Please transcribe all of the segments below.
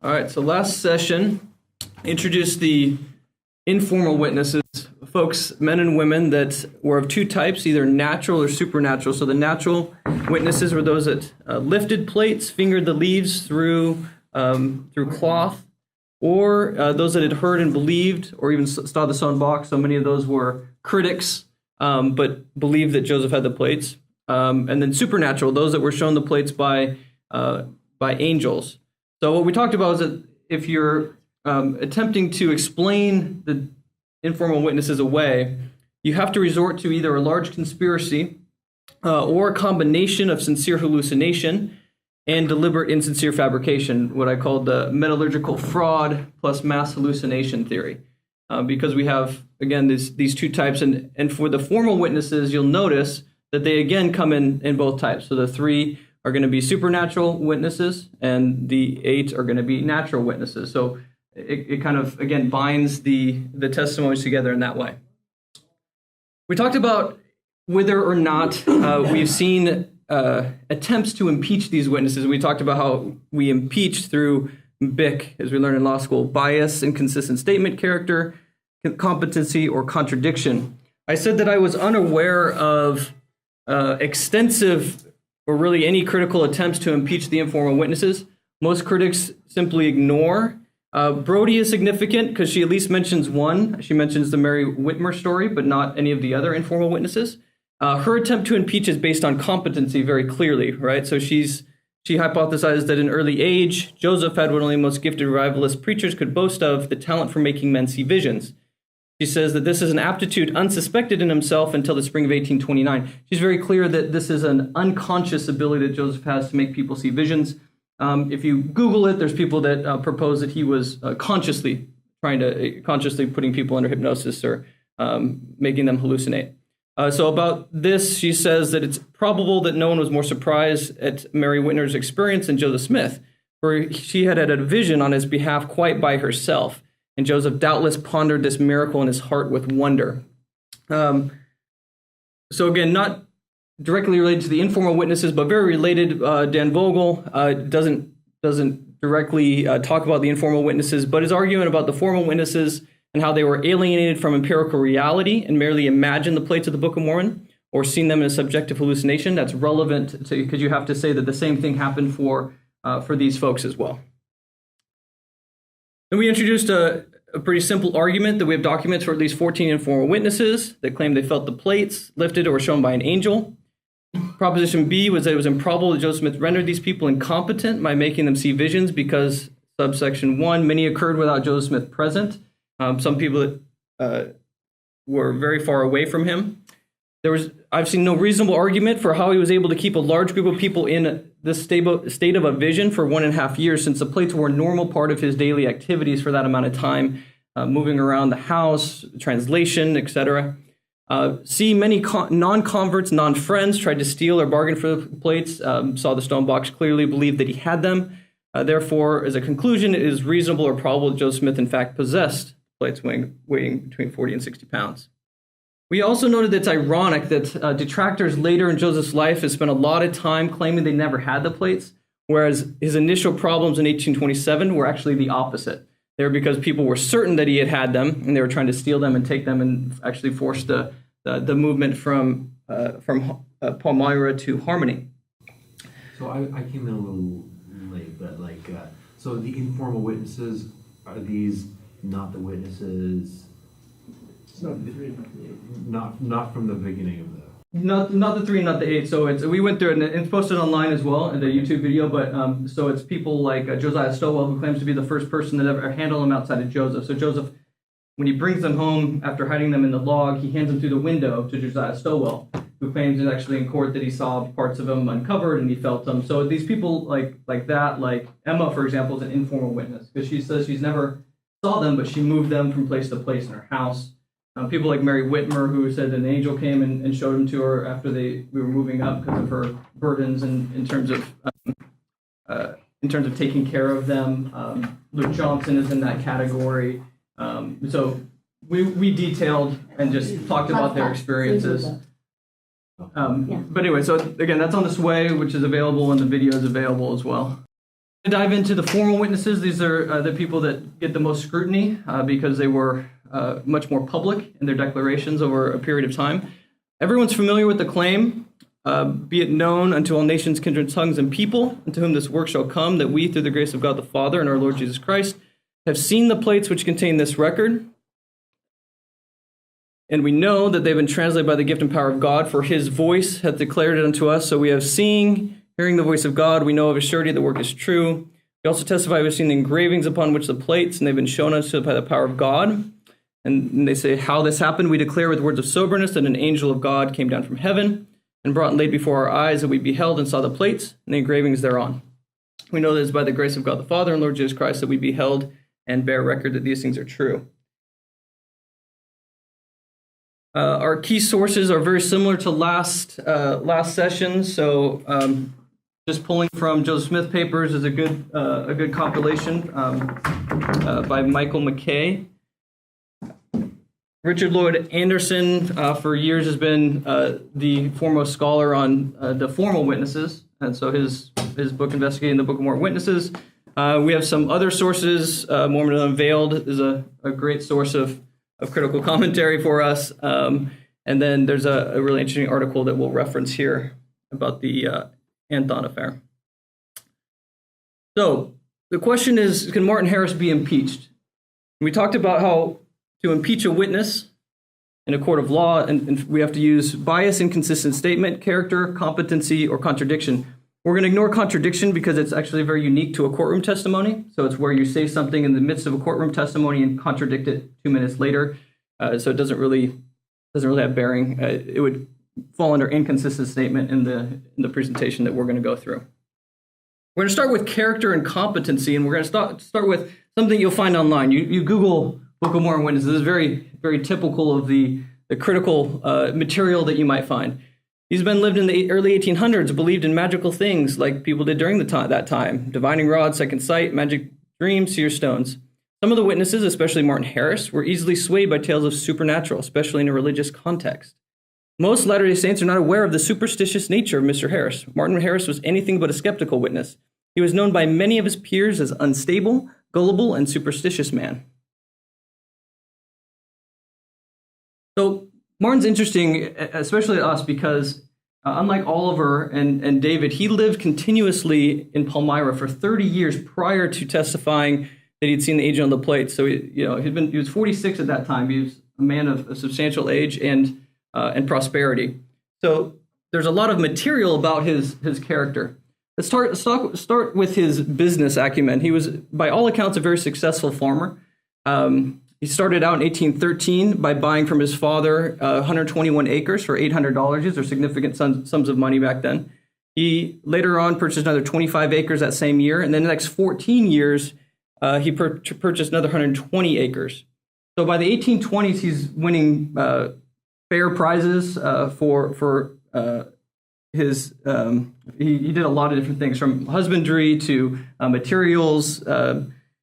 All right, so last session introduced the informal witnesses, folks, men and women that were of two types, either natural or supernatural. So the natural witnesses were those that lifted plates, fingered the leaves through cloth, or those that had heard and believed, or even saw the sewn box. So many of those were critics, but believed that Joseph had the plates. And then supernatural, those that were shown the plates by angels. So what we talked about is that if you're attempting to explain the informal witnesses away, you have to resort to either a large conspiracy or a combination of sincere hallucination and deliberate insincere fabrication, what I call the metallurgical fraud plus mass hallucination theory. Because we have, again, these two types. And for the formal witnesses, you'll notice that they, again, come in both types. So the 3 are going to be supernatural witnesses, and the 8 are going to be natural witnesses. So it kind of, again, binds the testimonies together in that way. We talked about whether or not we've seen attempts to impeach these witnesses. We talked about how we impeach through BIC, as we learned in law school: bias, inconsistent statement, character, competency, or contradiction. I said that I was unaware of extensive or really any critical attempts to impeach the informal witnesses. Most critics simply ignore. Brody is significant because she at least mentions one. She mentions the Mary Whitmer story, but not any of the other informal witnesses. Her attempt to impeach is based on competency very clearly, right? So she hypothesized that in early age, Joseph had what only most gifted revivalist preachers could boast of: the talent for making men see visions. She says that this is an aptitude unsuspected in himself until the spring of 1829. She's very clear that this is an unconscious ability that Joseph has to make people see visions. If you Google it, there's people that propose that he was consciously putting people under hypnosis or making them hallucinate. So about this, she says that it's probable that no one was more surprised at Mary Whitmer's experience than Joseph Smith, for she had a vision on his behalf quite by herself. And Joseph doubtless pondered this miracle in his heart with wonder. So again, not directly related to the informal witnesses, but very related. Dan Vogel doesn't directly talk about the informal witnesses, but his argument about the formal witnesses and how they were alienated from empirical reality and merely imagined the plates of the Book of Mormon or seen them as subjective hallucination. That's relevant because you have to say that the same thing happened for these folks as well. And we introduced a pretty simple argument that we have documents for at least 14 informal witnesses that claim they felt the plates lifted or were shown by an angel. Proposition B was that it was improbable that Joseph Smith rendered these people incompetent by making them see visions because, subsection 1, many occurred without Joseph Smith present. Some people that were very far away from him. I've seen no reasonable argument for how he was able to keep a large group of people in this state of a vision for 1.5 years, since the plates were a normal part of his daily activities for that amount of time, moving around the house, translation, etc. C, many non-converts, non-friends tried to steal or bargain for the plates, saw the stone box clearly, believed that he had them. Therefore, as a conclusion, it is reasonable or probable that Joseph Smith, in fact, possessed plates weighing between 40 and 60 pounds. We also noted that it's ironic that detractors later in Joseph's life have spent a lot of time claiming they never had the plates, whereas his initial problems in 1827 were actually the opposite. They were because people were certain that he had them, and they were trying to steal them and take them and actually force the movement from Palmyra to Harmony. So I came in a little late, but so the informal witnesses, are these not the witnesses? It's not the 3, not the 8. Not from the beginning of the... Not the 3, not the 8. So we went through it, and it's posted online as well in the YouTube video. But so it's people like Josiah Stowell, who claims to be the first person that ever handled them outside of Joseph. So Joseph, when he brings them home after hiding them in the log, he hands them through the window to Josiah Stowell, who claims it actually in court that he saw parts of them uncovered and he felt them. So these people like that, like Emma, for example, is an informal witness because she says she's never saw them, but she moved them from place to place in her house. People like Mary Whitmer, who said that an angel came and showed them to her after we were moving up because of her burdens and in terms of taking care of them. Luke Johnson is in that category. So we detailed and just talked about their experiences. But anyway, so again, that's on the Sway, which is available, and the video is available as well. To dive into the formal witnesses, these are the people that get the most scrutiny because they were much more public in their declarations over a period of time. Everyone's familiar with the claim, be it known unto all nations, kindred, tongues, and people, unto whom this work shall come, that we, through the grace of God the Father and our Lord Jesus Christ, have seen the plates which contain this record. And we know that they've been translated by the gift and power of God, for his voice hath declared it unto us. So we have seeing, hearing the voice of God, we know of a surety the work is true. We also testify we've seen the engravings upon which the plates, and they've been shown us by the power of God. And they say how this happened. We declare with words of soberness that an angel of God came down from heaven and brought and laid before our eyes, that we beheld and saw the plates and the engravings thereon. We know that it's by the grace of God the Father and Lord Jesus Christ that we beheld and bear record that these things are true. Our key sources are very similar to last session. So just pulling from Joseph Smith papers is a good compilation by Michael McKay. Richard Lloyd Anderson for years has been the foremost scholar on the formal witnesses, and so his book Investigating the Book of Mormon Witnesses. We have some other sources. Mormon Unveiled is a great source of critical commentary for us. And then there's a really interesting article that we'll reference here about the Anthon affair. So the question is, can Martin Harris be impeached? We talked about how to impeach a witness in a court of law, and we have to use bias, inconsistent statement, character, competency, or contradiction. We're going to ignore contradiction because it's actually very unique to a courtroom testimony. So it's where you say something in the midst of a courtroom testimony and contradict it 2 minutes later. So it doesn't really have bearing. It would fall under inconsistent statement in the presentation that we're going to go through. We're going to start with character and competency, and we're going to start with something you'll find online. You Google Book of Mormon Witnesses. This is very, very typical of the critical material that you might find. These men lived in the early 1800s, believed in magical things like people did during that time. Divining rods, second sight, magic dreams, seer stones. Some of the witnesses, especially Martin Harris, were easily swayed by tales of supernatural, especially in a religious context. Most Latter-day Saints are not aware of the superstitious nature of Mr. Harris. Martin Harris was anything but a skeptical witness. He was known by many of his peers as unstable, gullible, and superstitious man. So Martin's interesting, especially to us, because unlike Oliver and David, he lived continuously in Palmyra for 30 years prior to testifying that he'd seen the angel on the plate. So he was 46 at that time. He was a man of substantial age and prosperity. So there's a lot of material about his character. Let's start with his business acumen. He was, by all accounts, a very successful farmer. He started out in 1813 by buying from his father 121 acres for $800. These are significant sums of money back then. He later on purchased another 25 acres that same year, and then the next 14 years, he purchased another 120 acres. So by the 1820s, he's winning fair prizes for his. He did a lot of different things, from husbandry to materials.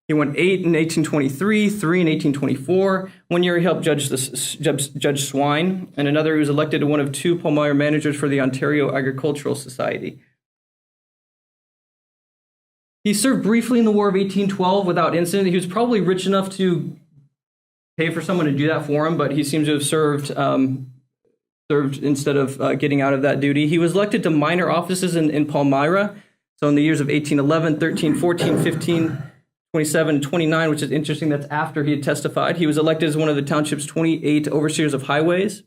He won 8 in 1823, 3 in 1824. 1 year he helped judge swine, and another he was elected to one of 2 Palmyra managers for the Ontario Agricultural Society. He served briefly in the War of 1812 without incident. He was probably rich enough to pay for someone to do that for him, but he seems to have served instead of getting out of that duty. He was elected to minor offices in Palmyra, so in the years of 1811, 13, 14, 15, 27 and 29, which is interesting. That's after he had testified. He was elected as one of the township's 28 overseers of highways.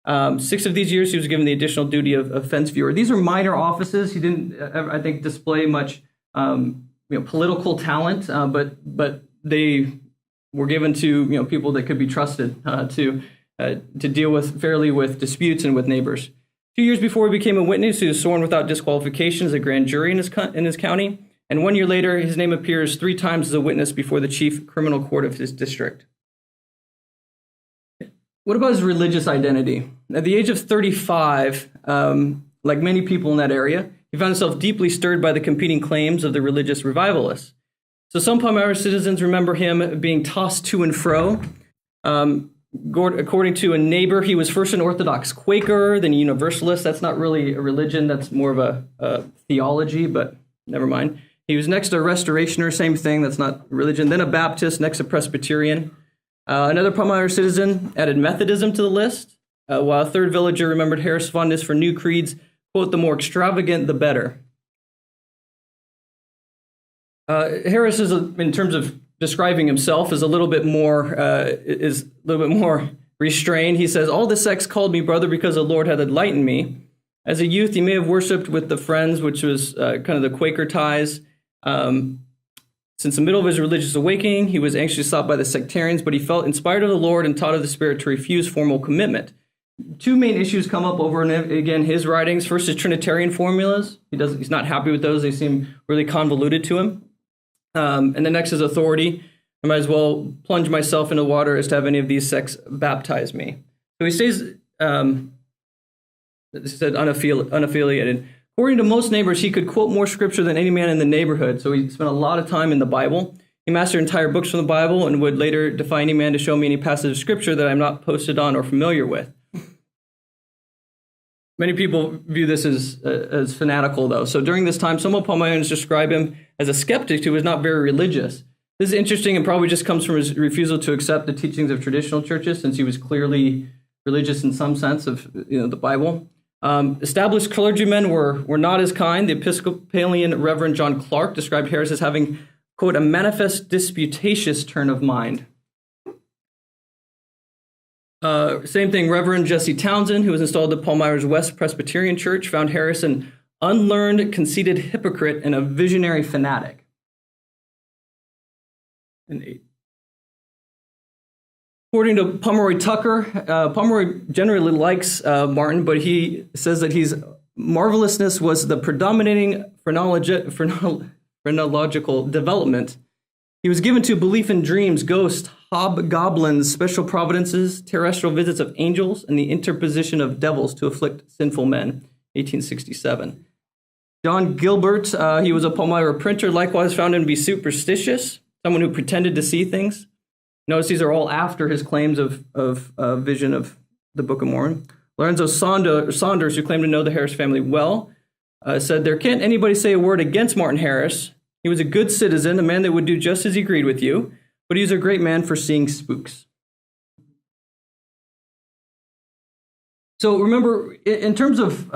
6 of these years, he was given the additional duty of fence viewer. These are minor offices. He didn't, I think, display much political talent, but they were given to people that could be trusted to deal fairly with disputes and with neighbors. 2 years before he became a witness, he was sworn without disqualification as a grand jury in his county. And 1 year later, his name appears 3 times as a witness before the chief criminal court of his district. What about his religious identity? At the age of 35, like many people in that area, he found himself deeply stirred by the competing claims of the religious revivalists. So some Palmyra citizens remember him being tossed to and fro. According to a neighbor, he was first an Orthodox Quaker, then a Universalist. That's not really a religion. That's more of a theology, but never mind. He was next a Restorationer, same thing, that's not religion. Then a Baptist, next a Presbyterian. Another Palmyra citizen added Methodism to the list, while a third villager remembered Harris' fondness for new creeds, quote, the more extravagant, the better. Harris is, in terms of describing himself, is a little bit more restrained. He says, all the sects called me brother because the Lord had enlightened me. As a youth, he may have worshipped with the Friends, which was kind of the Quaker ties. Since the middle of his religious awakening, he was anxiously sought by the sectarians, but he felt inspired of the Lord and taught of the Spirit to refuse formal commitment. Two main issues come up over and again his writings. First is Trinitarian formulas. He's not happy with those. They seem really convoluted to him. And the next is authority. I might as well plunge myself into water as to have any of these sects baptize me. So he says, said unaffiliated. According to most neighbors, he could quote more scripture than any man in the neighborhood. So he spent a lot of time in the Bible. He mastered entire books from the Bible and would later defy any man to show me any passage of scripture that I'm not posted on or familiar with. Many people view this as fanatical, though. So during this time, some Palmyrans describe him as a skeptic who was not very religious. This is interesting and probably just comes from his refusal to accept the teachings of traditional churches, since he was clearly religious in some sense of the Bible. Established clergymen were not as kind. The Episcopalian Reverend John Clark described Harris as having, quote, a manifest disputatious turn of mind. Same thing, Reverend Jesse Townsend, who was installed at Palmyra's West Presbyterian Church, found Harris an unlearned, conceited hypocrite and a visionary fanatic. According to Pomeroy Tucker, Pomeroy generally likes Martin, but he says that his marvelousness was the predominating phrenological development. He was given to belief in dreams, ghosts, hobgoblins, special providences, terrestrial visits of angels, and the interposition of devils to afflict sinful men, 1867. John Gilbert, he was a Palmyra printer, likewise found him to be superstitious, someone who pretended to see things. Notice these are all after his claims of vision of the Book of Mormon. Lorenzo Saunders, who claimed to know the Harris family well, said, there can't anybody say a word against Martin Harris. He was a good citizen, a man that would do just as he agreed with you, but he was a great man for seeing spooks. So remember, in terms of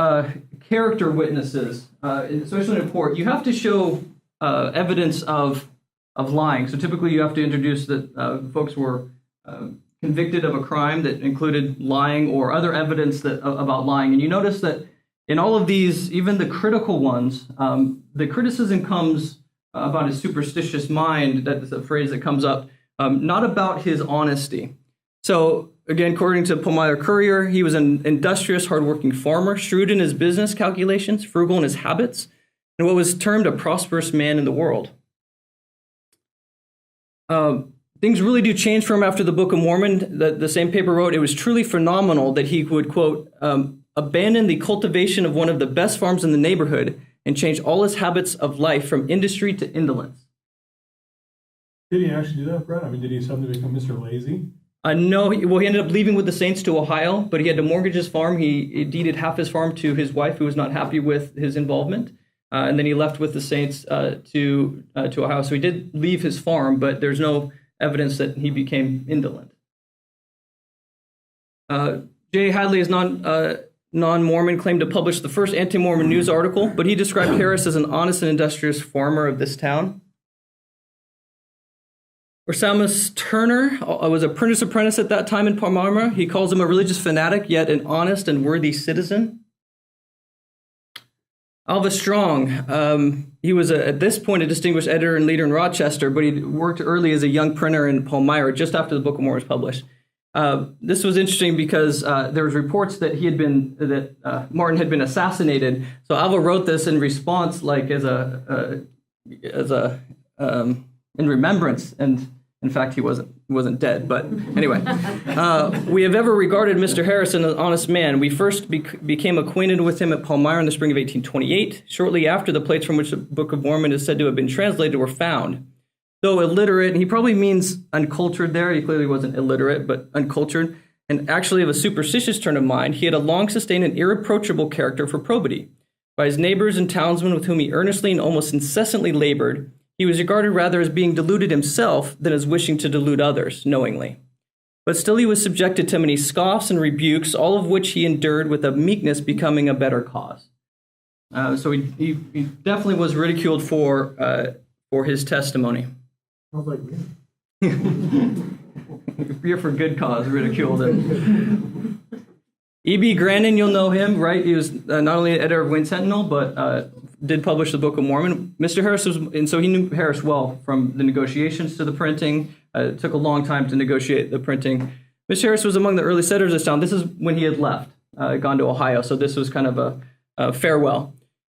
character witnesses, especially in a court, you have to show evidence of lying. So typically you have to introduce that folks were convicted of a crime that included lying or other evidence about lying. And you notice that in all of these, even the critical ones, the criticism comes about his superstitious mind. That's a phrase that comes up, not about his honesty. So again, according to Palmyra Courier, he was an industrious, hardworking farmer, shrewd in his business calculations, frugal in his habits, and what was termed a prosperous man in the world. Things really do change for him after the Book of Mormon. The same paper wrote, it was truly phenomenal that he would, quote, abandon the cultivation of one of the best farms in the neighborhood and change all his habits of life from industry to indolence. Did he actually do that, Brett? I mean, did he suddenly become Mr. Lazy? No, he ended up leaving with the Saints to Ohio, but he had to mortgage his farm. He deeded half his farm to his wife, who was not happy with his involvement. And then he left with the Saints to Ohio. So he did leave his farm, but there's no evidence that he became indolent. J. Hadley is non-Mormon, claimed to publish the first anti-Mormon news article, but he described Harris as an honest and industrious farmer of this town. Orsamus Turner was a printer's apprentice at that time in Palmyra. He calls him a religious fanatic, yet an honest and worthy citizen. Alva Strong, he was at this point a distinguished editor and leader in Rochester, but he worked early as a young printer in Palmyra just after the Book of Mormon was published. This was interesting because there was reports that Martin had been assassinated. So Alva wrote this in response, like in remembrance, and in fact he wasn't dead. But anyway, we have ever regarded Mr. Harrison as an honest man. We first became acquainted with him at Palmyra in the spring of 1828, shortly after the plates from which the Book of Mormon is said to have been translated were found. Though illiterate, and he probably means uncultured there, he clearly wasn't illiterate, but uncultured, and actually of a superstitious turn of mind, he had a long sustained and irreproachable character for probity. By his neighbors and townsmen with whom he earnestly and almost incessantly labored, he was regarded rather as being deluded himself than as wishing to delude others knowingly. But still he was subjected to many scoffs and rebukes, all of which he endured with a meekness becoming a better cause. So he definitely was ridiculed for his testimony. Sounds like me. You're for good cause, ridiculed. E.B. Grannon, you'll know him, right? He was not only an editor of Wayne Sentinel, but did publish the Book of Mormon. Mr. Harris was, and so he knew Harris well from the negotiations to the printing. It took a long time to negotiate the printing. Mr. Harris was among the early settlers of this town. This is when he had left, gone to Ohio, so this was kind of a farewell.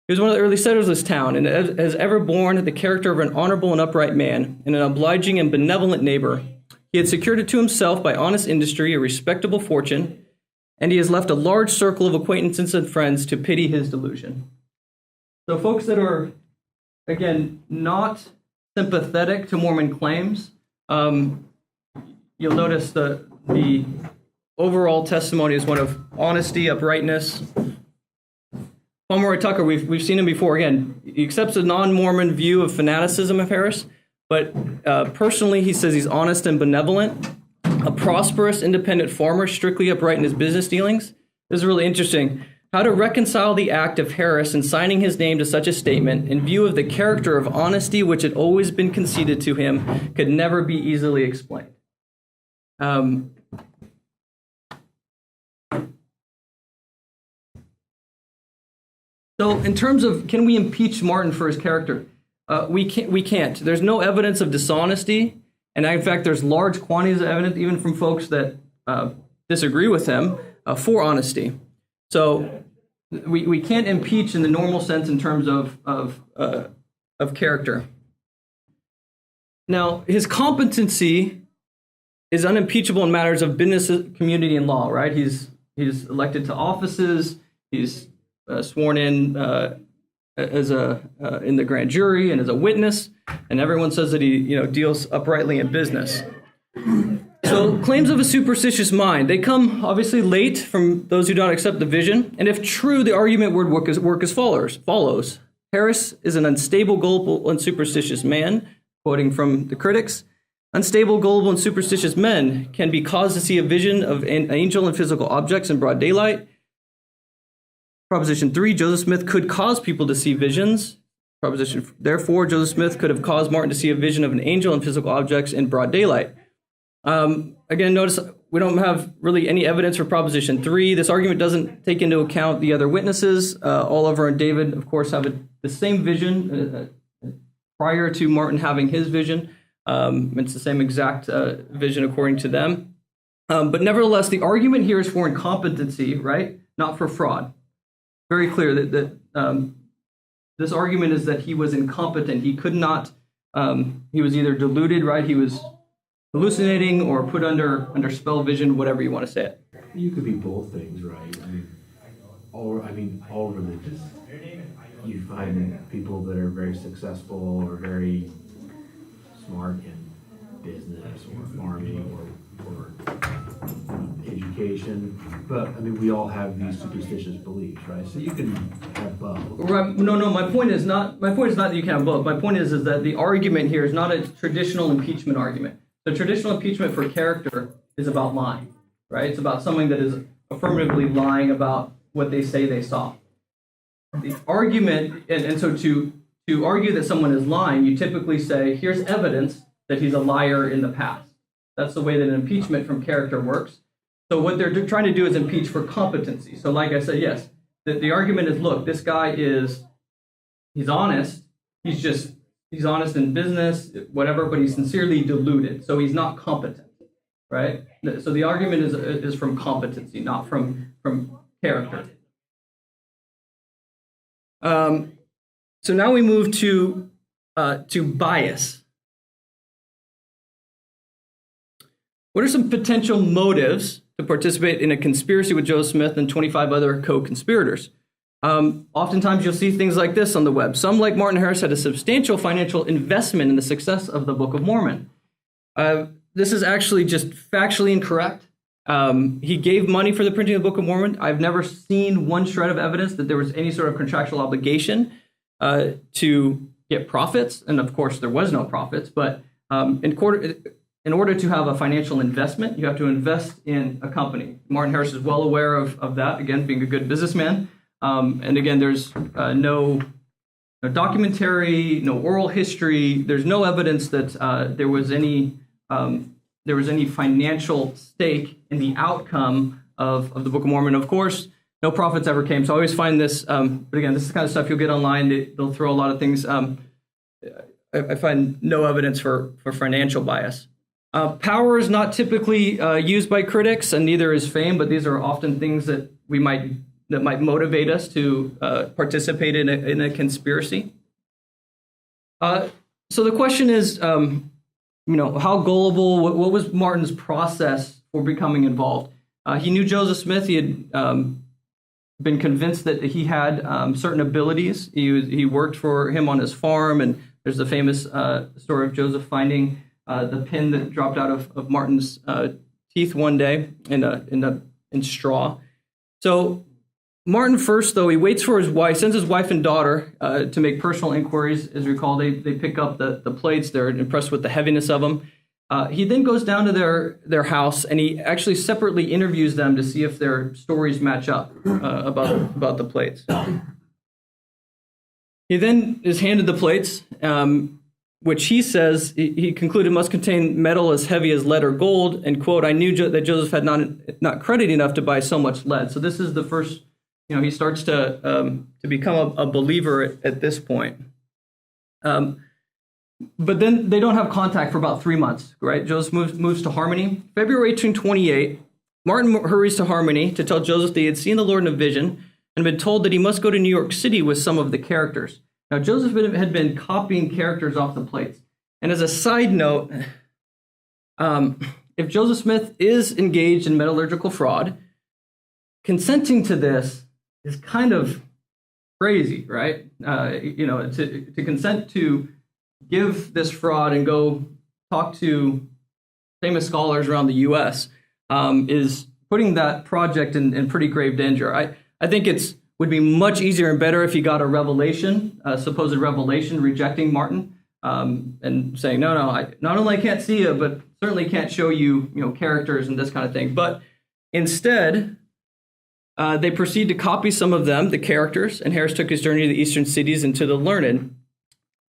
He was one of the early settlers of this town, and has ever borne the character of an honorable and upright man, and an obliging and benevolent neighbor. He had secured it to himself by honest industry a respectable fortune, and he has left a large circle of acquaintances and friends to pity his delusion. So folks that are, again, not sympathetic to Mormon claims, you'll notice the overall testimony is one of honesty, uprightness. Pomeroy Tucker, we've seen him before. Again, he accepts a non-Mormon view of fanaticism of Harris, but personally he says he's honest and benevolent, a prosperous, independent farmer, strictly upright in his business dealings. This is really interesting. How to reconcile the act of Harris in signing his name to such a statement in view of the character of honesty which had always been conceded to him could never be easily explained. So in terms of, can we impeach Martin for his character? We can't. There's no evidence of dishonesty. And in fact, there's large quantities of evidence, even from folks that disagree with him, for honesty. So we can't impeach in the normal sense in terms of character. Now, his competency is unimpeachable in matters of business, community, and law. Right? He's elected to offices. He's sworn in as in the grand jury and as a witness, and everyone says that he deals uprightly in business. So claims of a superstitious mind, they come obviously late from those who don't accept the vision, and if true, the argument would work as follows. Harris is an unstable, gullible, and superstitious man, quoting from the critics. Unstable, gullible, and superstitious men can be caused to see a vision of an angel and physical objects in broad daylight. Proposition 3, Joseph Smith could cause people to see visions. Therefore, Joseph Smith could have caused Martin to see a vision of an angel and physical objects in broad daylight. Again, notice we don't have really any evidence for Proposition 3. This argument doesn't take into account the other witnesses. Oliver and David, of course, have the same vision prior to Martin having his vision. It's the same exact vision according to them. But nevertheless, the argument here is for incompetency, right? Not for fraud. Very clear that this argument is that he was incompetent. He could not, he was either deluded, right? He was hallucinating or put under spell vision, whatever you want to say it. You could be both things, right? All religious. You find people that are very successful or very smart in business or farming or education, but we all have these superstitious beliefs, right? So you can have both. Right. No. My point is not that you can have both. My point is that the argument here is not a traditional impeachment argument. The traditional impeachment for character is about lying, right? It's about someone that is affirmatively lying about what they say they saw. The argument, and so to argue that someone is lying, you typically say, here's evidence that he's a liar in the past. That's the way that an impeachment from character works. So what they're trying to do is impeach for competency. So like I said, yes, the argument is, look, this guy he's honest. He's honest in business, whatever, but he's sincerely deluded. So he's not competent, right? So the argument is from competency, not from character. So now we move to bias. What are some potential motives to participate in a conspiracy with Joseph Smith and 25 other co-conspirators? Oftentimes you'll see things like this on the web. Some, like Martin Harris, had a substantial financial investment in the success of the Book of Mormon. This is actually just factually incorrect. He gave money for the printing of the Book of Mormon. I've never seen one shred of evidence that there was any sort of contractual obligation to get profits. And of course, there was no profits. But in order to have a financial investment, you have to invest in a company. Martin Harris is well aware of that, again, being a good businessman. And again, there's no documentary, no oral history. There's no evidence that there was any financial stake in the outcome of the Book of Mormon. Of course, no profits ever came. So I always find this, but again, this is the kind of stuff you'll get online. They'll throw a lot of things. I find no evidence for financial bias. Power is not typically used by critics, and neither is fame, but these are often things that might motivate us to participate in a conspiracy. So the question is, how gullible? What was Martin's process for becoming involved? He knew Joseph Smith. He had been convinced that he had certain abilities. He worked for him on his farm, and there's the famous story of Joseph finding the pin that dropped out of Martin's teeth one day in straw. So Martin first, though, he waits for his wife, sends his wife and daughter to make personal inquiries. As you recall, they pick up the plates. They're impressed with the heaviness of them. He then goes down to their house, and he actually separately interviews them to see if their stories match up about the plates. He then is handed the plates, which he says he concluded must contain metal as heavy as lead or gold, and, quote, I knew that Joseph had not credit enough to buy so much lead. So this is the first, he starts to become a believer at this point. But then they don't have contact for about 3 months, right? Joseph moves to Harmony. February 1828, Martin hurries to Harmony to tell Joseph that he had seen the Lord in a vision and been told that he must go to New York City with some of the characters. Now, Joseph had been copying characters off the plates. And as a side note, if Joseph Smith is engaged in metallurgical fraud, consenting to this is kind of crazy, right? To consent to give this fraud and go talk to famous scholars around the U.S. Is putting that project in pretty grave danger. I think would be much easier and better if he got a revelation, a supposed revelation rejecting Martin, and saying, no, I not only can't see you, but certainly can't show you, characters and this kind of thing. But instead, they proceed to copy some of them, the characters, and Harris took his journey to the eastern cities and to the learned.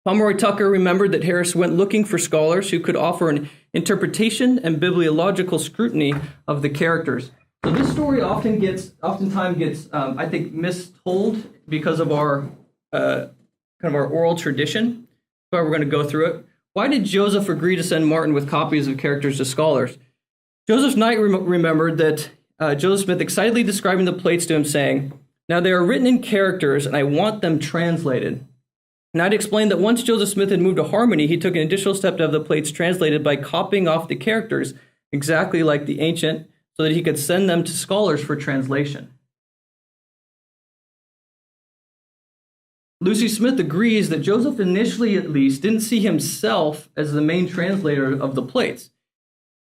Pomeroy Tucker remembered that Harris went looking for scholars who could offer an interpretation and bibliological scrutiny of the characters. So this story oftentimes gets, I think, mistold because of our kind of our oral tradition. So we're going to go through it. Why did Joseph agree to send Martin with copies of characters to scholars? Joseph Knight remembered that Joseph Smith excitedly describing the plates to him, saying, "Now they are written in characters, and I want them translated." Knight explained that once Joseph Smith had moved to Harmony, he took an additional step to have the plates translated by copying off the characters exactly like the ancient, so that he could send them to scholars for translation. Lucy Smith agrees that Joseph initially, at least, didn't see himself as the main translator of the plates.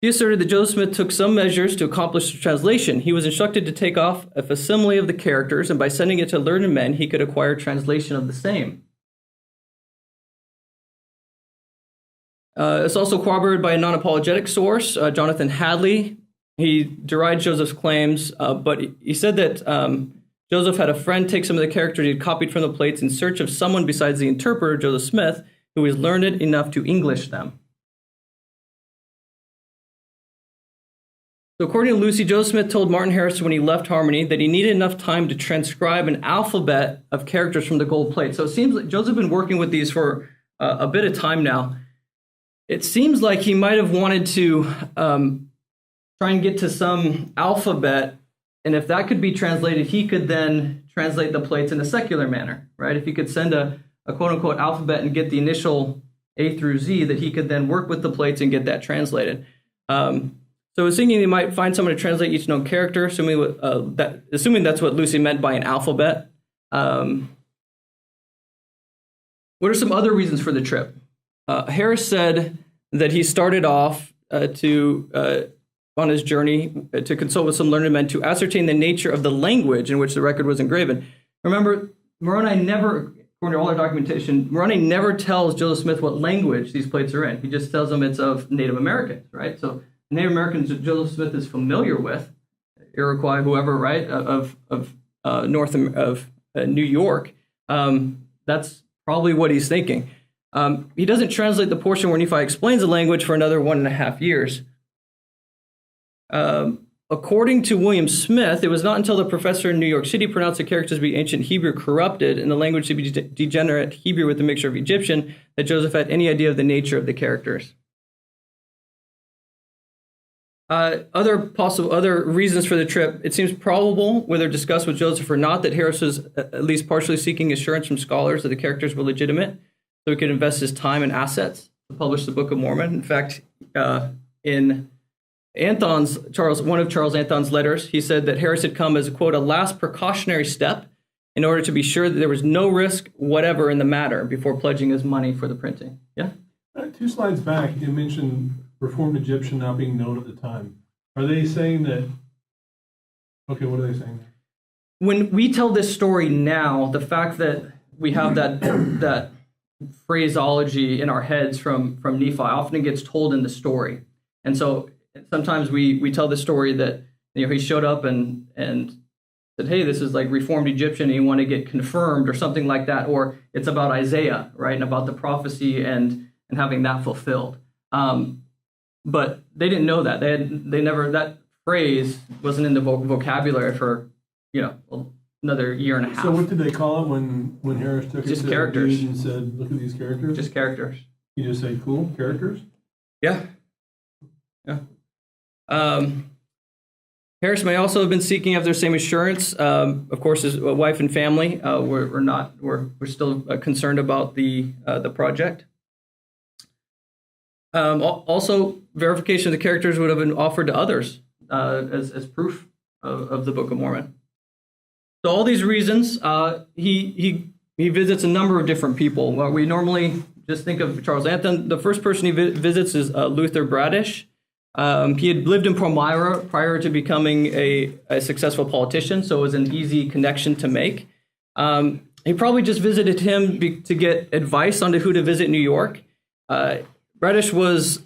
She asserted that Joseph Smith took some measures to accomplish the translation. He was instructed to take off a facsimile of the characters, and by sending it to learned men, he could acquire translation of the same. It's also corroborated by a non-apologetic source, Jonathan Hadley. He derided Joseph's claims, but he said that Joseph had a friend take some of the characters he had copied from the plates in search of someone besides the interpreter, Joseph Smith, who was learned enough to English them. So according to Lucy, Joseph Smith told Martin Harris when he left Harmony that he needed enough time to transcribe an alphabet of characters from the gold plate. So it seems like Joseph had been working with these for a bit of time now. It seems like he might have wanted to try and get to some alphabet, and if that could be translated, he could then translate the plates in a secular manner, right? If he could send a quote-unquote alphabet and get the initial A through Z, that he could then work with the plates and get that translated. So I was thinking he might find someone to translate each known character, assuming that's what Lucy meant by an alphabet. What are some other reasons for the trip? Harris said that he started off to on his journey to consult with some learned men to ascertain the nature of the language in which the record was engraven. Remember, Moroni never, according to all our documentation, Moroni never tells Joseph Smith what language these plates are in. He just tells them it's of Native Americans, right? So Native Americans that Joseph Smith is familiar with, Iroquois, whoever, right, of New York. That's probably what he's thinking. He doesn't translate the portion where Nephi explains the language for another 1.5 years. According to William Smith, it was not until the professor in New York City pronounced the characters to be ancient Hebrew corrupted and the language to be degenerate Hebrew with a mixture of Egyptian that Joseph had any idea of the nature of the characters. Other reasons for the trip, it seems probable, whether discussed with Joseph or not, that Harris was at least partially seeking assurance from scholars that the characters were legitimate, so he could invest his time and assets to publish the Book of Mormon. In fact, in one of Charles Anthon's letters, he said that Harris had come as, quote, a last precautionary step in order to be sure that there was no risk whatever in the matter before pledging his money for the printing. Yeah? 2 slides back, you mentioned Reformed Egyptian not being known at the time. Are they saying that? Okay, what are they saying? When we tell this story now, the fact that we have that phraseology in our heads from Nephi often gets told in the story. And so sometimes we tell the story that he showed up and said, hey, this is like Reformed Egyptian and you want to get confirmed or something like that. Or it's about Isaiah, right, and about the prophecy and having that fulfilled. But they didn't know that. That phrase wasn't in the vocabulary for, another year and a half. So what did they call it when Harris took just it to characters and said, look at these characters? Just characters. You just say, cool, characters? Yeah. Harris may also have been seeking after the same assurance. Of course, his wife and family we're still concerned about the project. Also, verification of the characters would have been offered to others as proof of the Book of Mormon. So all these reasons, he visits a number of different people. Well, we normally just think of Charles Anthon. The first person he visits is Luther Bradish. He had lived in Palmyra prior to becoming a successful politician, so it was an easy connection to make. He probably just visited him to get advice on who to visit in New York. Bradish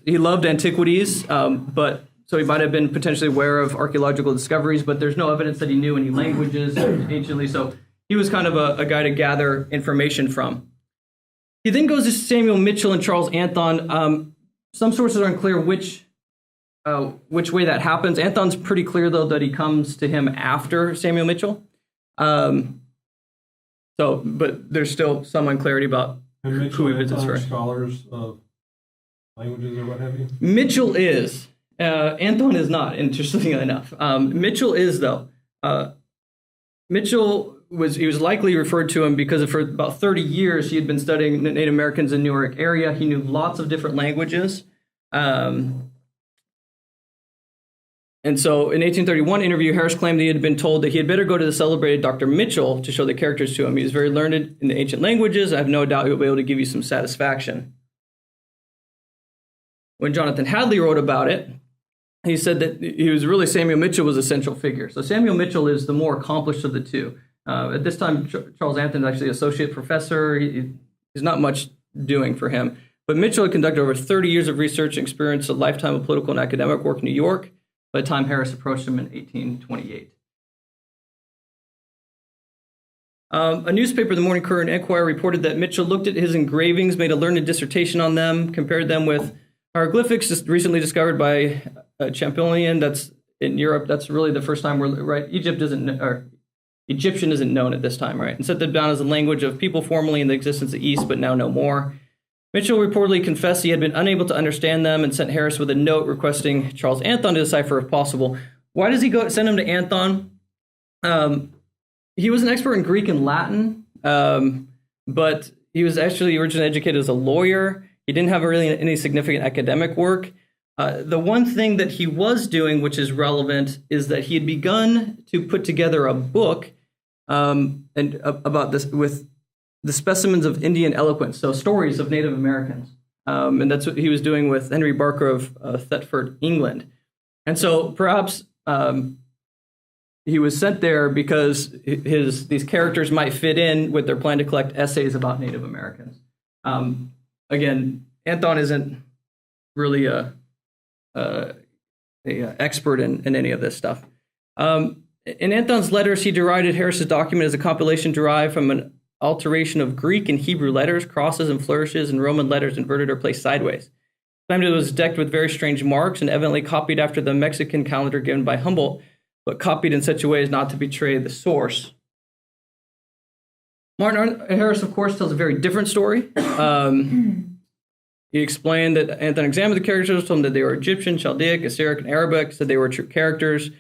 he loved antiquities, so he might have been potentially aware of archaeological discoveries, but there's no evidence that he knew any languages anciently, so he was kind of a guy to gather information from. He then goes to Samuel Mitchell and Charles Anthon. Some sources are unclear which way that happens. Anthon's pretty clear, though, that he comes to him after Samuel Mitchell. But there's still some unclarity about who he visits first. Scholars of languages or what have you? Mitchell is. Anthon is not, interestingly enough. Mitchell is, though. Mitchell was likely referred to him because for about 30 years he had been studying Native Americans in the New York area. He knew lots of different languages. And so in 1831 interview, Harris claimed that he had been told that he had better go to the celebrated Dr. Mitchell to show the characters to him. He was very learned in the ancient languages. I have no doubt he'll be able to give you some satisfaction. When Jonathan Hadley wrote about it, he said that Samuel Mitchell was a central figure. So Samuel Mitchell is the more accomplished of the two. At this time, Charles Anthon is actually associate professor. He's not much doing for him. But Mitchell had conducted over 30 years of research and experienced a lifetime of political and academic work in New York by the time Harris approached him in 1828. A newspaper, the Morning Courier and Enquirer, reported that Mitchell looked at his engravings, made a learned dissertation on them, compared them with hieroglyphics just recently discovered by Champollion. That's in Europe. That's really the first time Egyptian isn't known at this time, right? And set them down as a language of people formerly in the existence of the East, but now no more. Mitchell reportedly confessed he had been unable to understand them and sent Harris with a note requesting Charles Anthon to decipher if possible. Why does he send him to Anthon? He was an expert in Greek and Latin, but he was actually originally educated as a lawyer. He didn't have really any significant academic work. The one thing that he was doing, which is relevant, is that he had begun to put together a book about this with the specimens of Indian eloquence, so stories of Native Americans. And that's what he was doing with Henry Barker of Thetford, England. And so perhaps he was sent there because these characters might fit in with their plan to collect essays about Native Americans. Again, Anton isn't really a expert in any of this stuff. In Anton's letters, he derided Harris's document as a compilation derived from an alteration of Greek and Hebrew letters, crosses and flourishes, and Roman letters inverted or placed sideways. Claimed it was decked with very strange marks and evidently copied after the Mexican calendar given by Humboldt, but copied in such a way as not to betray the source. Martin Harris, of course, tells a very different story. He explained that Anton examined the characters, told him that they were Egyptian, Chaldaic, Assyric, and Arabic, said they were true characters.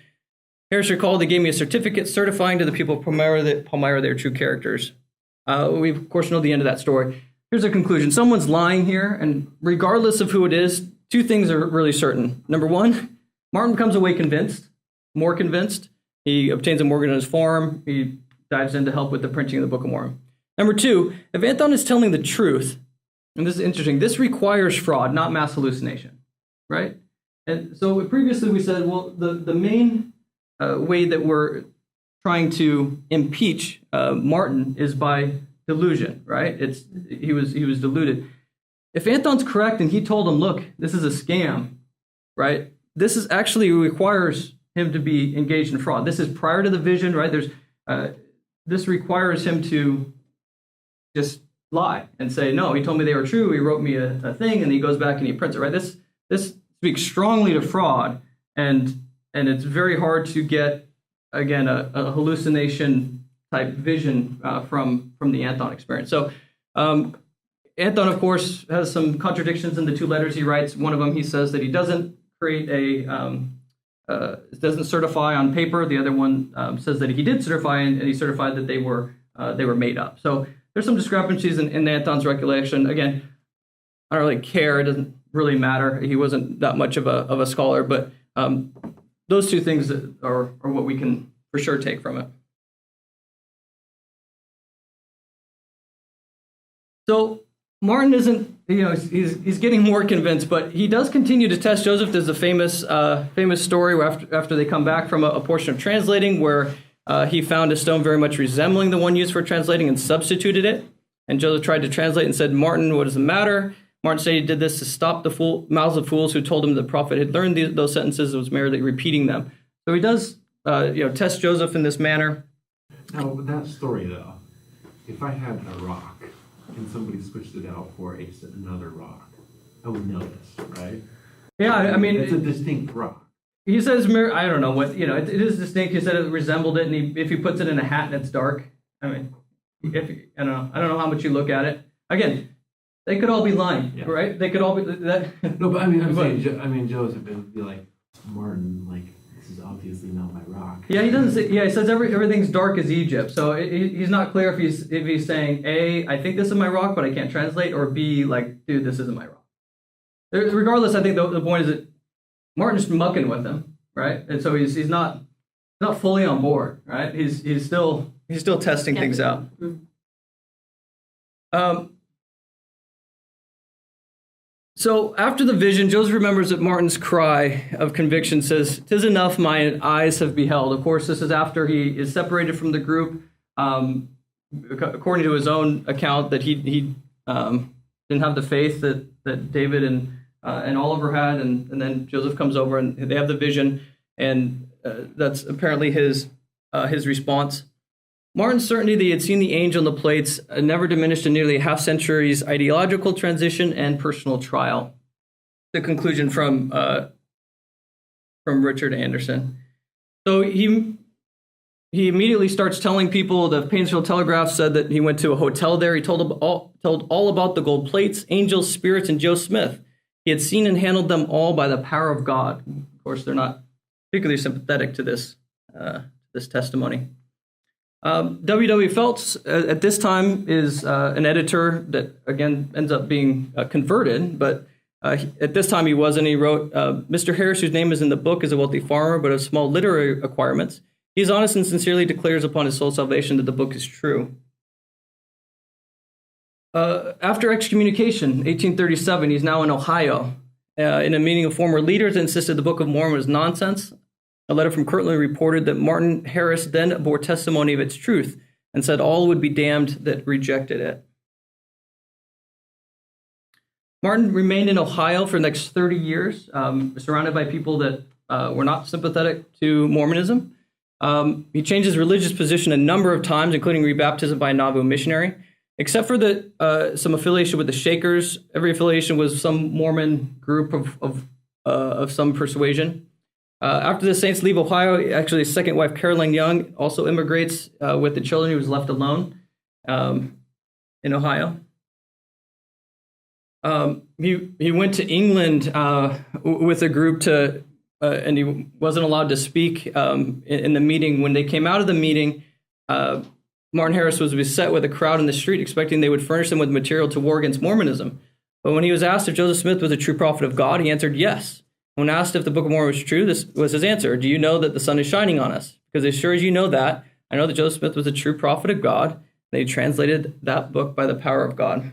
Harris recalled they gave me a certificate certifying to the people of Palmyra that they were true characters. We, of course, know the end of that story. Here's a conclusion. Someone's lying here, and regardless of who it is, two things are really certain. Number one, Martin comes away more convinced. He obtains a mortgage on his farm. He dives in to help with the printing of the Book of Mormon. Number two, if Anton is telling the truth, and this is interesting, this requires fraud, not mass hallucination, right? And so previously we said, well, the main way that we're trying to impeach Martin is by delusion, right? He was deluded. If Anton's correct and he told him, look, this is a scam, right? This is actually requires him to be engaged in fraud. This is prior to the vision, right? This requires him to just lie and say, no, he told me they were true. He wrote me a thing, and he goes back and he prints it, right? This speaks strongly to fraud, and it's very hard to get, again, a hallucination type vision from the Anton experience. So Anton, of course, has some contradictions in the two letters he writes. One of them, he says that he doesn't create doesn't certify on paper. The other one says that he did certify, and he certified that they were made up. So there's some discrepancies in Anton's recollection. Again, I don't really care. It doesn't really matter. He wasn't that much of a scholar, but those two things are what we can for sure take from it. So Martin isn't, he's getting more convinced, but he does continue to test Joseph. There's a famous story where after they come back from a portion of translating where he found a stone very much resembling the one used for translating and substituted it. And Joseph tried to translate and said, Martin, what does the matter? Martin said he did this to stop the mouths of fools who told him the prophet had learned those sentences and was merely repeating them. So he does test Joseph in this manner. Now, with that story, though, if I had a rock and somebody switched it out for another rock, I would notice, right? Yeah, I mean, it's a distinct rock. He says, I don't know what, it is distinct. He said it resembled it, and if he puts it in a hat and it's dark, I mean, I don't know how much you look at it. Again, they could all be lying, right? They could all be that. No, but I mean, Joseph would be like, Martin, like, this is obviously not my rock. Yeah, he doesn't say. Yeah, he says everything's dark as Egypt. So he's not clear if he's saying A, I think this is my rock, but I can't translate, or B, like, dude, this isn't my rock. Regardless, I think the point is that Martin's mucking with him, right? And so he's not fully on board, right? He's still testing things out. So after the vision, Joseph remembers that Martin's cry of conviction says, "'Tis enough, my eyes have beheld." Of course, this is after he is separated from the group. According to his own account, that he didn't have the faith that David and Oliver had, and then Joseph comes over and they have the vision, and that's apparently his response. Martin's certainty that he had seen the angel in the plates never diminished in nearly a half century's ideological transition and personal trial. The conclusion from Richard Anderson. So he immediately starts telling people. The Painesville Telegraph said that he went to a hotel there. He told all about the gold plates, angels, spirits, and Joe Smith. He had seen and handled them all by the power of God. Of course, they're not particularly sympathetic to this testimony. W.W. Phelps at this time is an editor that, again, ends up being converted, but at this time he wasn't. He wrote, Mr. Harris, whose name is in the book, is a wealthy farmer, but of small literary acquirements. He is honest and sincerely declares upon his soul salvation that the book is true. After excommunication, 1837, he's now in Ohio, in a meeting of former leaders insisted the Book of Mormon was nonsense. A letter from Kirtland reported that Martin Harris then bore testimony of its truth and said all would be damned that rejected it. Martin remained in Ohio for the next 30 years, surrounded by people that were not sympathetic to Mormonism. He changed his religious position a number of times, including rebaptism by a Nauvoo missionary. Except for some affiliation with the Shakers, every affiliation was some Mormon group of some persuasion. After the Saints leave Ohio, actually his second wife, Caroline Young, also immigrates with the children. He was left alone in Ohio. He went to England with a group and he wasn't allowed to speak in the meeting. When they came out of the meeting, Martin Harris was beset with a crowd in the street, expecting they would furnish him with material to war against Mormonism. But when he was asked if Joseph Smith was a true prophet of God, he answered yes. When asked if the Book of Mormon was true, this was his answer: "Do you know that the sun is shining on us? Because as sure as you know that, I know that Joseph Smith was a true prophet of God, and they translated that book by the power of God."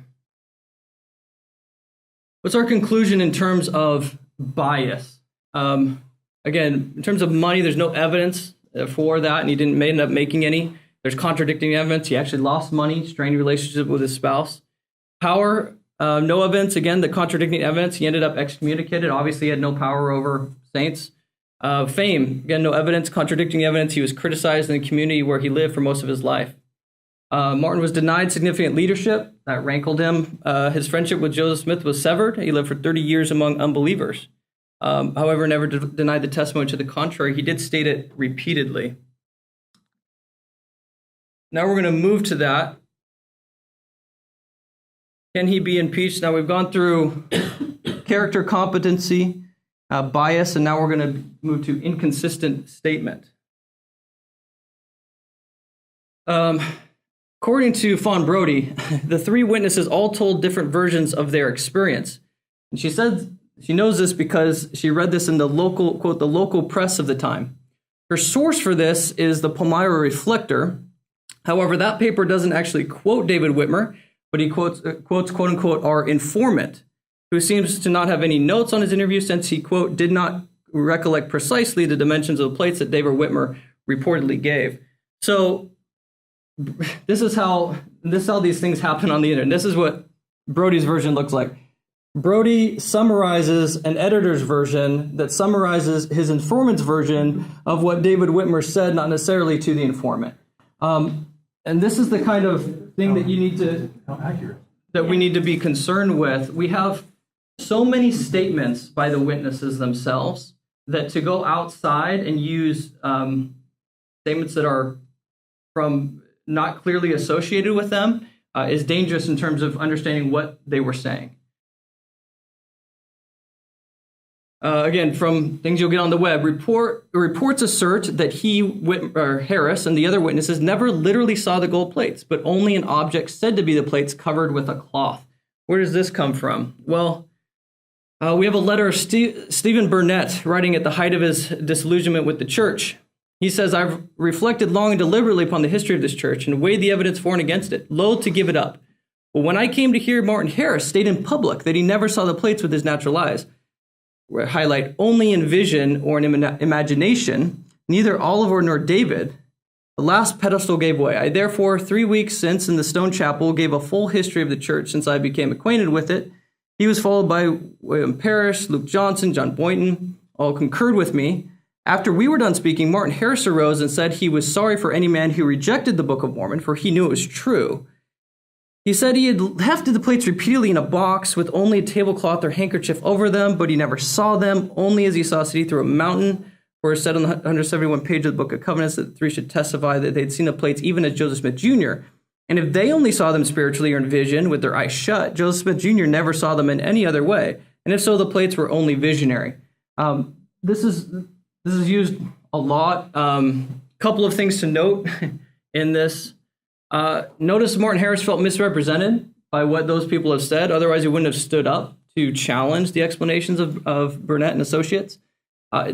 What's our conclusion in terms of bias? Again, in terms of money, there's no evidence for that, and he may end up making any. There's contradicting evidence. He actually lost money, strained relationship with his spouse. Power, no evidence. Again, the contradicting evidence. He ended up excommunicated. Obviously, he had no power over saints. Fame, again, no evidence. Contradicting evidence. He was criticized in the community where he lived for most of his life. Martin was denied significant leadership. That rankled him. His friendship with Joseph Smith was severed. He lived for 30 years among unbelievers. However, never denied the testimony to the contrary. He did state it repeatedly. Now we're going to move to that. Can he be impeached? Now we've gone through character competency, bias, and now we're going to move to inconsistent statement. According to Fawn Brody, the three witnesses all told different versions of their experience. And she said she knows this because she read this in the local, quote, the local press of the time. Her source for this is the Palmyra Reflector. However, that paper doesn't actually quote David Whitmer, but he quotes, quote unquote, our informant, who seems to not have any notes on his interview since he, quote, did not recollect precisely the dimensions of the plates that David Whitmer reportedly gave. So this is how these things happen on the internet. This is what Brody's version looks like. Brody summarizes an editor's version that summarizes his informant's version of what David Whitmer said, not necessarily to the informant. And this is the kind of thing that you need to, that we need to be concerned with. We have so many statements by the witnesses themselves that to go outside and use statements that are from not clearly associated with them is dangerous in terms of understanding what they were saying. Again, from things you'll get on the web, reports assert that Harris and the other witnesses never literally saw the gold plates, but only an object said to be the plates covered with a cloth. Where does this come from? Well, we have a letter of Stephen Burnett writing at the height of his disillusionment with the church. He says, "I've reflected long and deliberately upon the history of this church and weighed the evidence for and against it, loath to give it up. But when I came to hear Martin Harris state in public that he never saw the plates with his natural eyes, highlight only in vision or in imagination, neither Oliver nor David, the last pedestal gave way. I therefore, 3 weeks since in the stone chapel, gave a full history of the church since I became acquainted with it. He was followed by William Parrish, Luke Johnson, John Boynton, all concurred with me. After we were done speaking, Martin Harris arose and said he was sorry for any man who rejected the Book of Mormon, for he knew it was true. He said he had hefted the plates repeatedly in a box with only a tablecloth or handkerchief over them, but he never saw them, only as he saw a city through a mountain, where it said on the 171 page of the Book of Covenants that the three should testify that they'd seen the plates even as Joseph Smith Jr. And if they only saw them spiritually or in vision with their eyes shut, Joseph Smith Jr. never saw them in any other way. And if so, the plates were only visionary." This is used a lot. Couple of things to note in this. Notice Martin Harris felt misrepresented by what those people have said. Otherwise, he wouldn't have stood up to challenge the explanations of Burnett and Associates.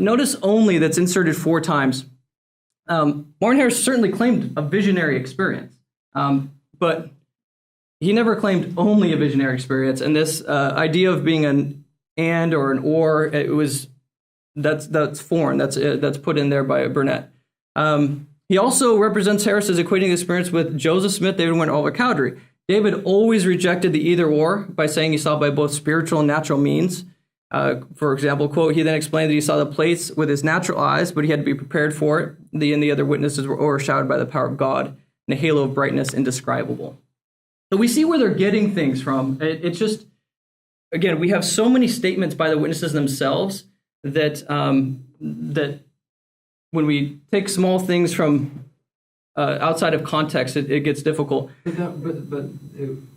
Notice only that's inserted 4 times. Martin Harris certainly claimed a visionary experience, but he never claimed only a visionary experience. And this idea of being an and or an or. It was that's foreign. That's put in there by Burnett. He also represents Harris as equating the experience with Joseph Smith, David went over Cowdery. David always rejected the either or by saying he saw by both spiritual and natural means. For example, quote, he then explained that he saw the plates with his natural eyes, but he had to be prepared for it. The other witnesses were overshadowed by the power of God and a halo of brightness indescribable. So we see where they're getting things from. It's just, again, we have so many statements by the witnesses themselves that that when we take small things from outside of context, it gets difficult.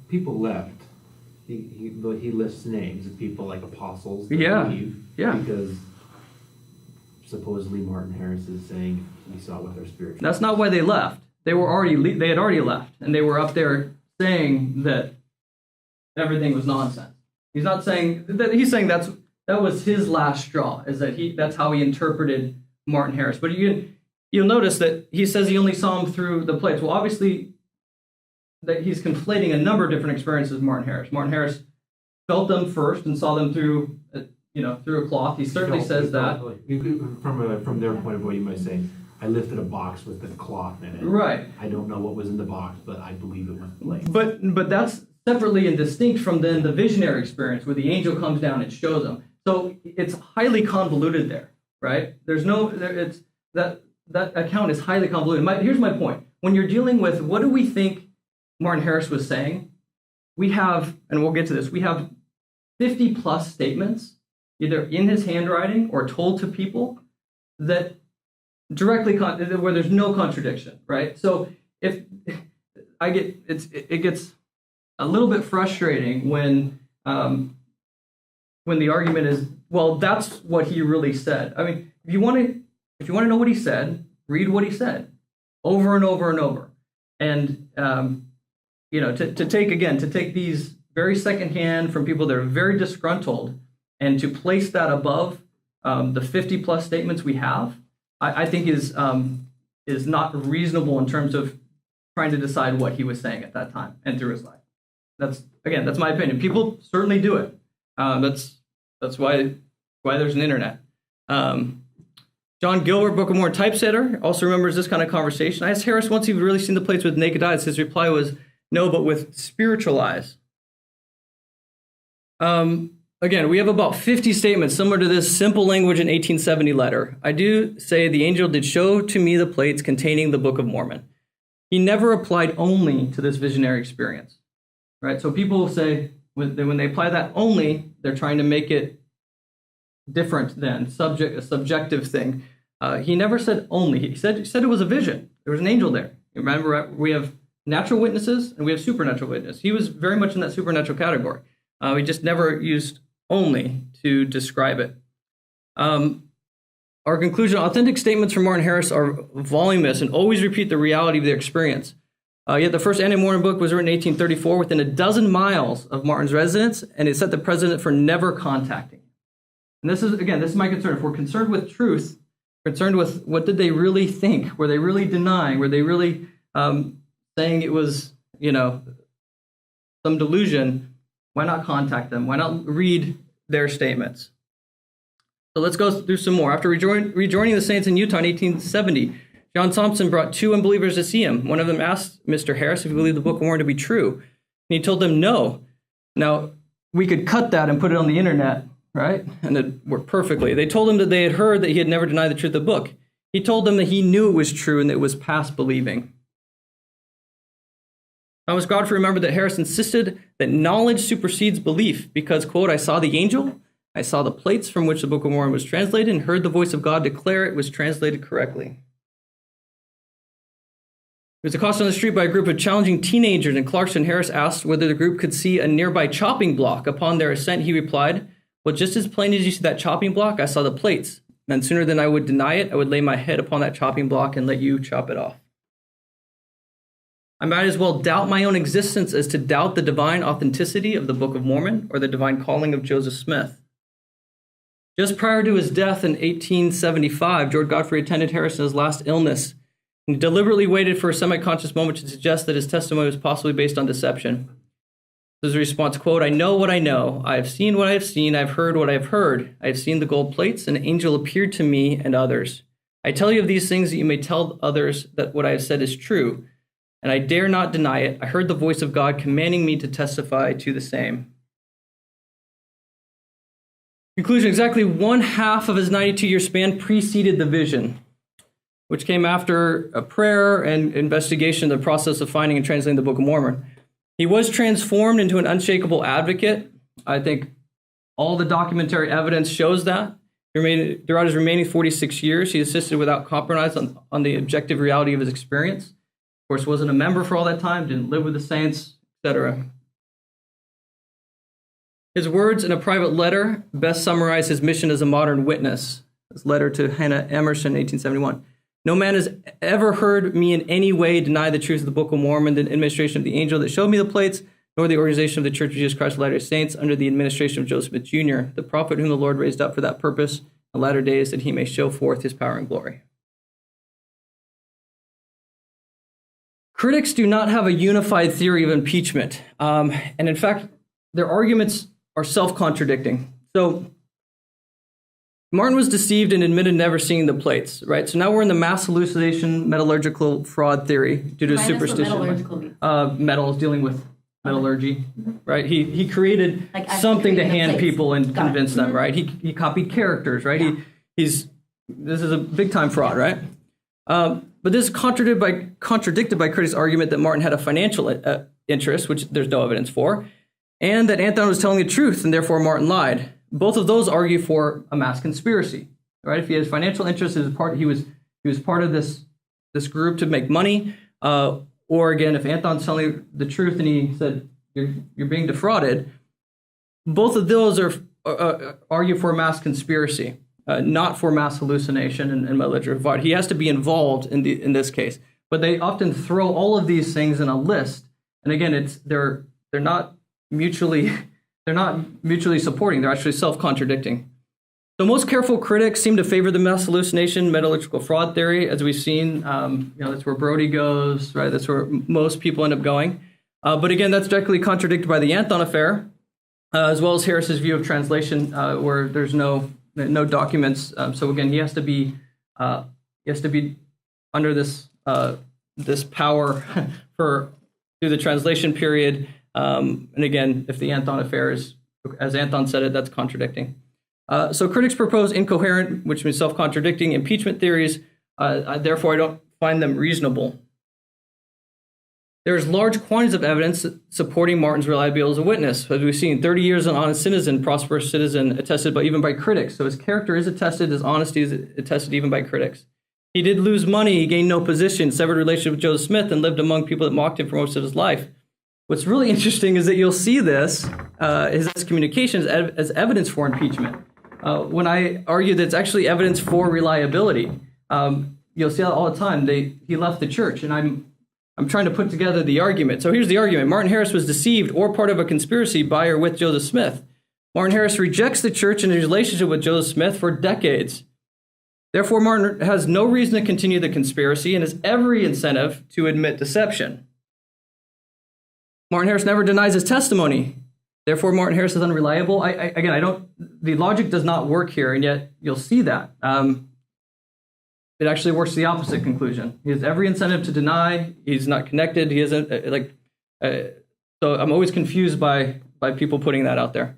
People left. He lists names of people like apostles that leave because supposedly Martin Harris is saying he saw with their spiritual. That's not why they left. They had already left, and they were up there saying that everything was nonsense. He's not saying that. He's saying that was his last straw. Is that that's how he interpreted Martin Harris. But you'll notice that he says he only saw him through the plates. Well, obviously, that he's conflating a number of different experiences with Martin Harris. Martin Harris felt them first and saw them through a cloth. He certainly says that. From their point of view, you might say, I lifted a box with the cloth in it. Right. I don't know what was in the box, but I believe it was plates. But that's separately and distinct from then the visionary experience where the angel comes down and shows them. So it's highly convoluted there, right? That account is highly convoluted. Here's my point. When you're dealing with what do we think Martin Harris was saying, we have, and we'll get to this, we have 50 plus statements, either in his handwriting or told to people that directly, where there's no contradiction, right? So it gets a little bit frustrating when the argument is, well, that's what he really said. I mean, if you want to know what he said, read what he said over and over and over. And, to take these very secondhand from people that are very disgruntled and to place that above the 50 plus statements we have, I think is not reasonable in terms of trying to decide what he was saying at that time and through his life. That's my opinion. People certainly do it. That's why there's an internet. John Gilbert, Book of Mormon typesetter, also remembers this kind of conversation. I asked Harris once if he'd really seen the plates with naked eyes. His reply was no, but with spiritual eyes. Again, we have about 50 statements similar to this simple language in 1870 letter. I do say the angel did show to me the plates containing the Book of Mormon. He never applied only to this visionary experience, right? So people say when they apply that only, they're trying to make it different than a subjective thing. He never said only. He said it was a vision. There was an angel there. Remember, we have natural witnesses and we have supernatural witnesses. He was very much in that supernatural category. He just never used only to describe it. Our conclusion, authentic statements from Martin Harris are voluminous and always repeat the reality of their experience. Yet the first anti-Mormon book was written in 1834 within a dozen miles of Martin's residence, and it set the precedent for never contacting him. And this is my concern. If we're concerned with truth, concerned with what did they really think? Were they really denying? Were they really saying it was, some delusion? Why not contact them? Why not read their statements? So let's go through some more. After rejoining the Saints in Utah in 1870, John Thompson brought two unbelievers to see him. One of them asked Mr. Harris if he believed the Book of Mormon to be true. And he told them no. Now, we could cut that and put it on the internet, right? And it worked perfectly. They told him that they had heard that he had never denied the truth of the book. He told them that he knew it was true and that it was past believing. Thomas Godfrey remembered that Harris insisted that knowledge supersedes belief because, quote, I saw the angel, I saw the plates from which the Book of Mormon was translated and heard the voice of God declare it was translated correctly. He was accosted on the street by a group of challenging teenagers, and Clarkson Harris asked whether the group could see a nearby chopping block. Upon their ascent, he replied, well, just as plain as you see that chopping block, I saw the plates. And sooner than I would deny it, I would lay my head upon that chopping block and let you chop it off. I might as well doubt my own existence as to doubt the divine authenticity of the Book of Mormon or the divine calling of Joseph Smith. Just prior to his death in 1875, George Godfrey attended Harris in his last illness and deliberately waited for a semi-conscious moment to suggest that his testimony was possibly based on deception. His response, quote, "I know what I know. I have seen what I have seen. I've heard what I have heard. I have seen the gold plates. An angel appeared to me and others. I tell you of these things that you may tell others that what I have said is true. And I dare not deny it. I heard the voice of God commanding me to testify to the same." Conclusion, exactly 1/2 of his 92-year span preceded the vision, which came after a prayer and investigation of the process of finding and translating the Book of Mormon. He was transformed into an unshakable advocate. I think all the documentary evidence shows that. Throughout his remaining 46 years, he insisted without compromise on the objective reality of his experience. Of course, wasn't a member for all that time, didn't live with the saints, etc. His words in a private letter best summarize his mission as a modern witness. His letter to Hannah Emerson in 1871. "No man has ever heard me in any way deny the truth of the Book of Mormon, the administration of the angel that showed me the plates, nor the organization of the Church of Jesus Christ of Latter-day Saints under the administration of Joseph Smith Jr., the prophet whom the Lord raised up for that purpose in the latter days, that he may show forth his power and glory." Critics do not have a unified theory of impeachment, and in fact, their arguments are self-contradicting. So Martin was deceived and admitted never seeing the plates, right? So now we're in the mass hallucination metallurgical fraud theory due to superstition. Metals, dealing with metallurgy, right? He created like something to hand people and convince them, right? He copied characters, right? Yeah. This is a big time fraud, right? But this is contradicted by critics' argument that Martin had a financial interest, which there's no evidence for, and that Anthon was telling the truth, and therefore Martin lied. Both of those argue for a mass conspiracy, right? If he has financial interest, he was part of this group to make money, or again, if Anthon's telling the truth and he said you're being defrauded, both of those argue for a mass conspiracy, not for mass hallucination and metallurgical fraud. He has to be involved in this case, but they often throw all of these things in a list, and again, they're not mutually supporting. They're actually self-contradicting. So most careful critics seem to favor the mass hallucination metallurgical fraud theory, as we've seen. That's where Brody goes, right? That's where most people end up going. But again, that's directly contradicted by the Anthon affair, as well as Harris's view of translation, where there's no documents. So again, he has to be under this power through the translation period. And again, if the Anthon affair is, as Anthon said it, that's contradicting. So critics propose incoherent, which means self-contradicting, impeachment theories. Therefore, I don't find them reasonable. There's large quantities of evidence supporting Martin's reliability as a witness. As we've seen, 30 years an honest citizen, prosperous citizen, attested even by critics. So his character is attested, his honesty is attested even by critics. He did lose money, he gained no position, severed relationship with Joseph Smith, and lived among people that mocked him for most of his life. What's really interesting is that you'll see his communications as evidence for impeachment. When I argue that it's actually evidence for reliability, you'll see that all the time. He left the church, and I'm trying to put together the argument. So here's the argument. Martin Harris was deceived or part of a conspiracy by or with Joseph Smith. Martin Harris rejects the church and his relationship with Joseph Smith for decades. Therefore, Martin has no reason to continue the conspiracy and has every incentive to admit deception. Martin Harris never denies his testimony. Therefore, Martin Harris is unreliable. The logic does not work here, and yet you'll see that. It actually works the opposite conclusion. He has every incentive to deny. He's not connected. He isn't so I'm always confused by people putting that out there.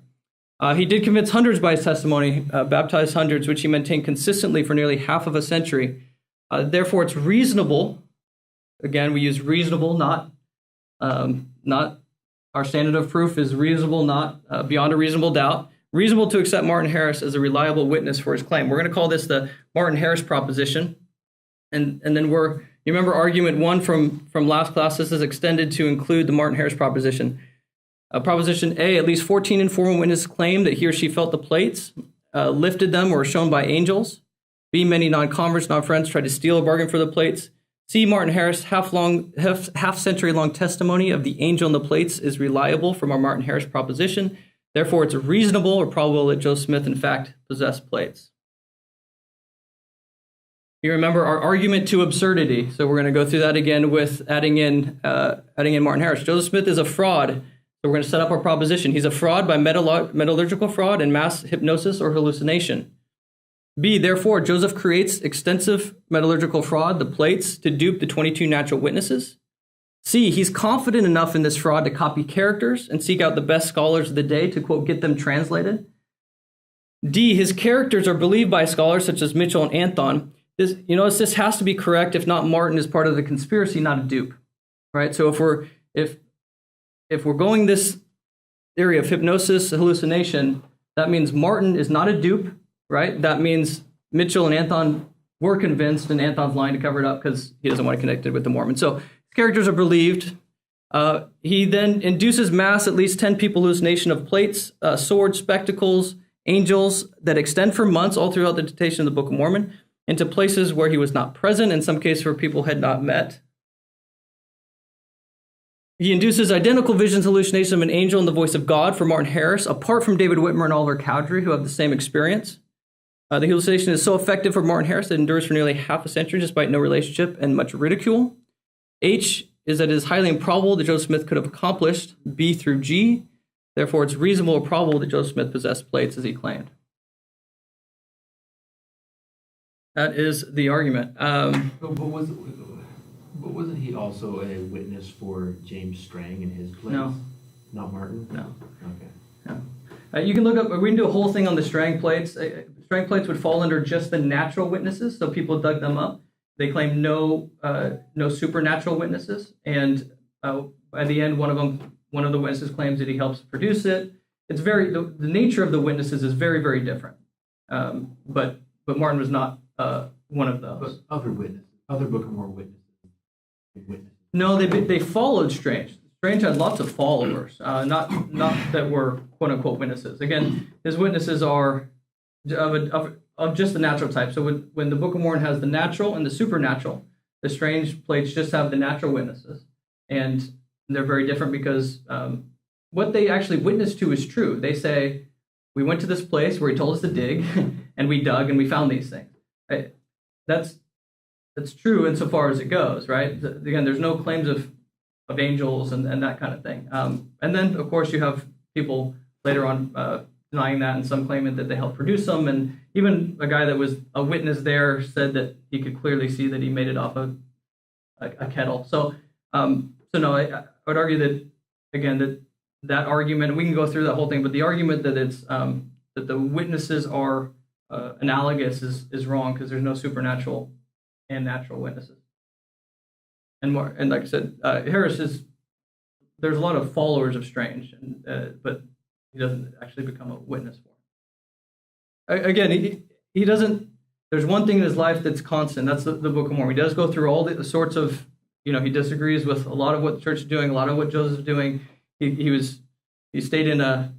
He did convince hundreds by his testimony, baptized hundreds, which he maintained consistently for nearly half of a century. Therefore, it's reasonable. Again, we use reasonable, not our standard of proof is reasonable, not beyond a reasonable doubt. Reasonable to accept Martin Harris as a reliable witness for his claim. We're going to call this the Martin Harris proposition. And then you remember argument 1 from last class, this is extended to include the Martin Harris proposition. Proposition A, at least 14 informal witnesses claim that he or she felt the plates, lifted them, or were shown by angels. B, many non-converts, non-friends tried to steal a bargain for the plates. C, Martin Harris' half-century-long testimony of the angel and the plates is reliable from our Martin Harris proposition. Therefore, it's reasonable or probable that Joseph Smith, in fact, possessed plates. You remember our argument to absurdity. So we're going to go through that again with adding in Martin Harris. Joseph Smith is a fraud. So we're going to set up our proposition. He's a fraud by metallurgical fraud and mass hypnosis or hallucination. B, therefore, Joseph creates extensive metallurgical fraud, the plates, to dupe the 22 natural witnesses. C, he's confident enough in this fraud to copy characters and seek out the best scholars of the day to, quote, get them translated. D, his characters are believed by scholars such as Mitchell and Anthon. This has to be correct. If not, Martin is part of the conspiracy, not a dupe, right? So if we're going this theory of hypnosis, hallucination, that means Martin is not a dupe, right? That means Mitchell and Anthon were convinced, and Anthon's lying to cover it up because he doesn't want to connect it with the Mormons. So his characters are believed. He then induces mass, at least 10 people, hallucination of plates, swords, spectacles, angels that extend for months all throughout the dictation of the Book of Mormon into places where he was not present, in some cases where people had not met. He induces identical visions, hallucinations of an angel and the voice of God for Martin Harris, apart from David Whitmer and Oliver Cowdery, who have the same experience. The hallucination is so effective for Martin Harris that it endures for nearly half a century despite no relationship and much ridicule. H is that it is highly improbable that Joseph Smith could have accomplished B through G. Therefore, it's reasonable or probable that Joseph Smith possessed plates as he claimed. That is the argument. But wasn't he also a witness for James Strang and his plates? No. Not Martin? No. Okay. No. You can look up, we can do a whole thing on the Strang plates. Strang plates would fall under just the natural witnesses, so people dug them up. They claim no supernatural witnesses, and by the end, one of the witnesses claims that he helps produce it. It's the nature of the witnesses is very, very different. But Martin was not one of those. But other witnesses, other Book of Mormon witnesses. No, they followed Strange. Strange had lots of followers, not that were quote unquote witnesses. Again, his witnesses are of just the natural type. So when the Book of Mormon has the natural and the supernatural, the Strange plates just have the natural witnesses, and they're very different because what they actually witness to is true. They say, we went to this place where he told us to dig, and we dug and we found these things. Right? That's true insofar as it goes, right? Again, there's no claims of angels and that kind of thing. And then, of course, you have people later on denying that and some claiming that they helped produce them. And even a guy that was a witness there said that he could clearly see that he made it off of a kettle. So no, I would argue that, again, that argument, and we can go through that whole thing, but the argument that it's that the witnesses are analogous is wrong because there's no supernatural and natural witnesses. And more, and like I said, Harris there's a lot of followers of Strange, but he doesn't actually become a witness for him. Again, he doesn't. There's one thing in his life that's constant. That's the Book of Mormon. He does go through all the sorts of, he disagrees with a lot of what the church is doing, a lot of what Joseph's doing. He stayed in a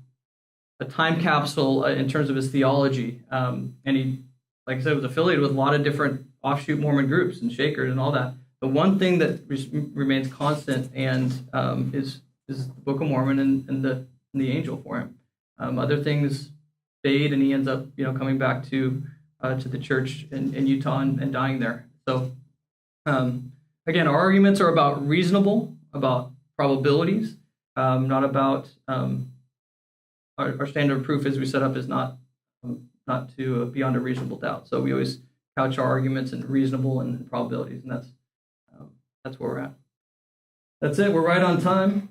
time capsule in terms of his theology, and he, like I said, was affiliated with a lot of different offshoot Mormon groups and Shakers and all that. The one thing that remains constant and is the Book of Mormon and the angel for him. Other things fade, and he ends up coming back to the church in Utah and dying there. So again, our arguments are about reasonable, about probabilities, not about our standard of proof as we set up is not to beyond a reasonable doubt. So we always couch our arguments in reasonable and probabilities, and that's where we're at. That's it. We're right on time.